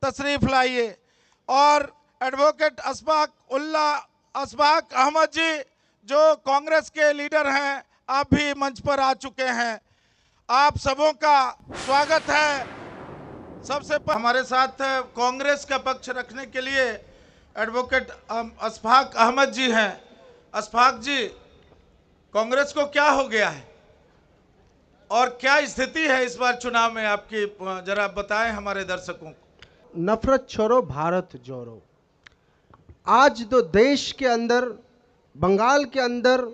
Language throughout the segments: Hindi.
तशरीफ लाइए। और एडवोकेट अशफाक अहमद जी जो कांग्रेस के लीडर हैं, आप भी मंच पर आ चुके हैं। आप सबों का स्वागत है। सबसे पहले हमारे साथ कांग्रेस का पक्ष रखने के लिए एडवोकेट अशफाक अहमद जी हैं। अशफाक जी, कांग्रेस को क्या हो गया है और क्या स्थिति है इस बार चुनाव में आपकी, जरा बताएं हमारे दर्शकों को। नफरत छोड़ो, भारत जोड़ो। आज तो देश के अंदर, बंगाल के अंदर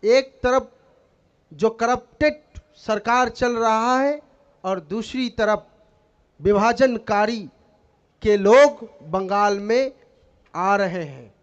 एक तरफ जो करप्टेड सरकार चल रहा है और दूसरी तरफ विभाजनकारी के लोग बंगाल में आ रहे हैं।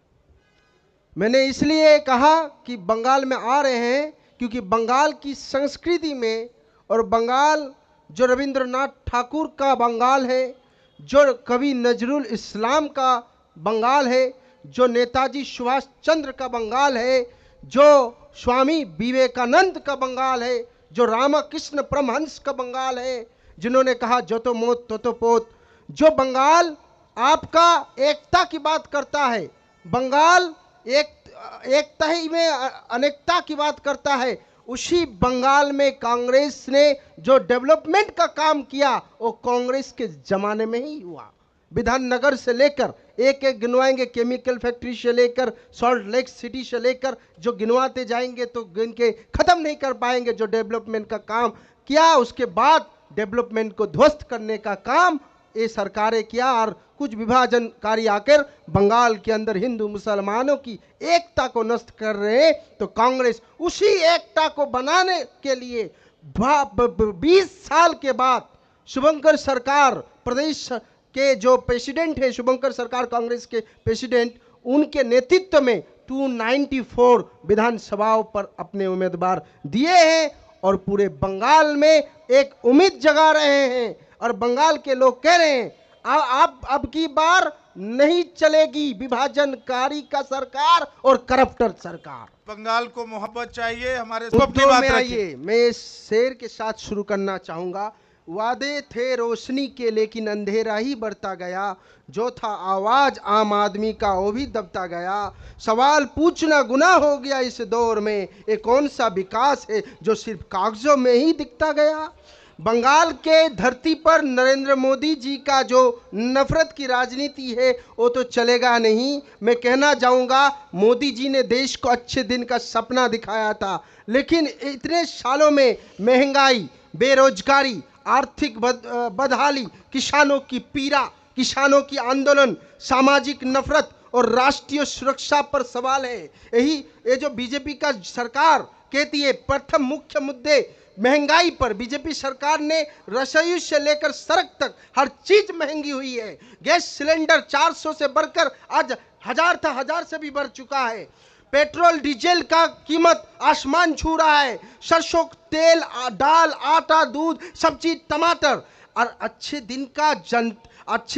मैंने इसलिए कहा कि बंगाल में आ रहे हैं क्योंकि बंगाल की संस्कृति में, और बंगाल जो रविंद्रनाथ ठाकुर का बंगाल है, जो कवि नजरुल इस्लाम का बंगाल है, जो नेताजी सुभाष चंद्र का बंगाल है, जो स्वामी विवेकानंद का बंगाल है, जो रामकृष्ण परमहंस का बंगाल है, जिन्होंने कहा जो तो मोत तो पोत। जो बंगाल आपका एकता की बात करता है, बंगाल एकता ही में अनेकता की बात करता है, उसी बंगाल में कांग्रेस ने जो डेवलपमेंट का काम किया वो कांग्रेस के जमाने में ही हुआ। विधाननगर से लेकर एक एक गिनवाएंगे, केमिकल फैक्ट्री से लेकर सॉल्ट लेक सिटी से लेकर, जो गिनवाते जाएंगे तो गिन के खत्म नहीं कर पाएंगे जो डेवलपमेंट का काम किया। उसके बाद डेवलपमेंट को ध्वस्त करने का काम ये सरकारें किया और कुछ विभाजनकारी आकर बंगाल के अंदर हिंदू मुसलमानों की एकता को नष्ट कर रहे हैं। तो कांग्रेस उसी एकता को बनाने के लिए 20 साल के बाद शुभंकर सरकार, प्रदेश के जो प्रेसिडेंट है शुभंकर सरकार, कांग्रेस के प्रेसिडेंट, उनके नेतृत्व में 294 विधानसभाओं पर अपने उम्मीदवार दिए हैं और पूरे बंगाल में एक उम्मीद जगा रहे हैं। और बंगाल के लोग कह रहे हैं अब की बार नहीं चलेगी विभाजनकारी का सरकार और करप्टर सरकार। बंगाल को मोहब्बत चाहिए। हमारे मुद्दों में आइए, मैं शेर के साथ शुरू करना चाहूंगा। वादे थे रोशनी के लेकिन अंधेरा ही बढ़ता गया, जो था आवाज आम आदमी का वो भी दबता गया। सवाल पूछना गुनाह हो गया इस दौर में, ये कौन सा विकास है जो सिर्फ कागजों में ही दिखता गया। बंगाल के धरती पर नरेंद्र मोदी जी का जो नफरत की राजनीति है वो तो चलेगा नहीं। मैं कहना चाहूँगा मोदी जी ने देश को अच्छे दिन का सपना दिखाया था, लेकिन इतने सालों में महंगाई, बेरोजगारी, आर्थिक बदहाली, किसानों की पीड़ा, किसानों की आंदोलन, सामाजिक नफरत और राष्ट्रीय सुरक्षा पर सवाल है। ये जो बीजेपी का सरकार कहती है प्रथम मुख्य मुद्दे महंगाई पर, बीजेपी सरकार ने रसोई से लेकर सड़क तक हर चीज महंगी हुई है। गैस सिलेंडर 400 से बढ़कर आज 1000 था, 1000 से भी बढ़ चुका है। पेट्रोल डीजल का कीमत आसमान छू रहा है। सरसों तेल, दाल, आटा, दूध, सब्जी, टमाटर। और अच्छे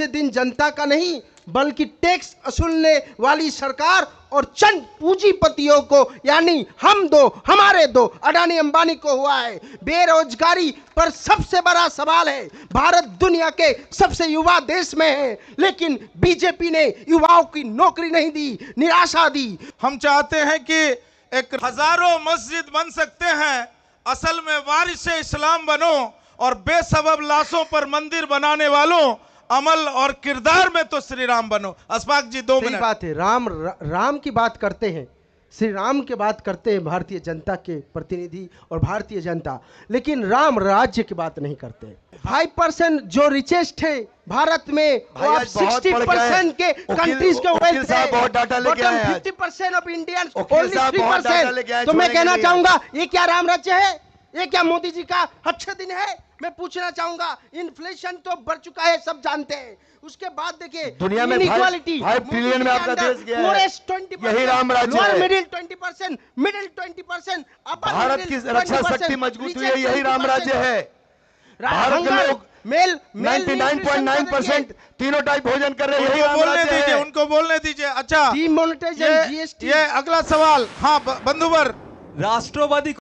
दिन जनता का नहीं बल्कि टैक्स वसूलने वाली सरकार और चंद पूंजीपतियों को, यानी हम दो हमारे दो, अडानी अंबानी को हुआ है। बेरोजगारी पर सबसे बड़ा सवाल है। भारत दुनिया के सबसे युवा देश में है, लेकिन बीजेपी ने युवाओं की नौकरी नहीं दी, निराशा दी। हम चाहते हैं कि एक हजारों मस्जिद बन सकते हैं, असल में वारिस इस्लाम बनो और बेसबब लाशों पर मंदिर बनाने वालों अमल और किरदार में तो श्री राम बनो। अशफाक जी 2 मिनट। बात है, राम की बात करते हैं, श्री राम की बात करते हैं भारतीय जनता के प्रतिनिधि और भारतीय जनता, लेकिन राम राज्य की बात नहीं करते। 5% जो रिचेस्ट है भारत में, 60% के कंट्रीज के वेल्थ है, 50% ऑफ इंडियंस, ओनली 3%। तो मैं कहना चाहूंगा ये क्या राम राज्य है? ये क्या मोदी जी का अच्छे दिन है? मैं पूछना चाहूंगा, इन्फ्लेशन तो बढ़ चुका है, सब जानते हैं। उसके बाद देखिए दुनिया में 5 ट्रिलियन में आपका देश गया है, यही राम राज्य है। मिडिल 20%, मिडिल 20%, भारत की रक्षा शक्ति मजबूत हुई है, यही राम राज्य है। भारत के लोग 99.9% तीनों टाइप भोजन कर रहे हैं, यही राम राज्य है। उनको बोलने दीजिए। अच्छा, डीमोनेटाइजेशन, जीएसटी। ये अगला सवाल। हाँ बंधुवर, राष्ट्रवादी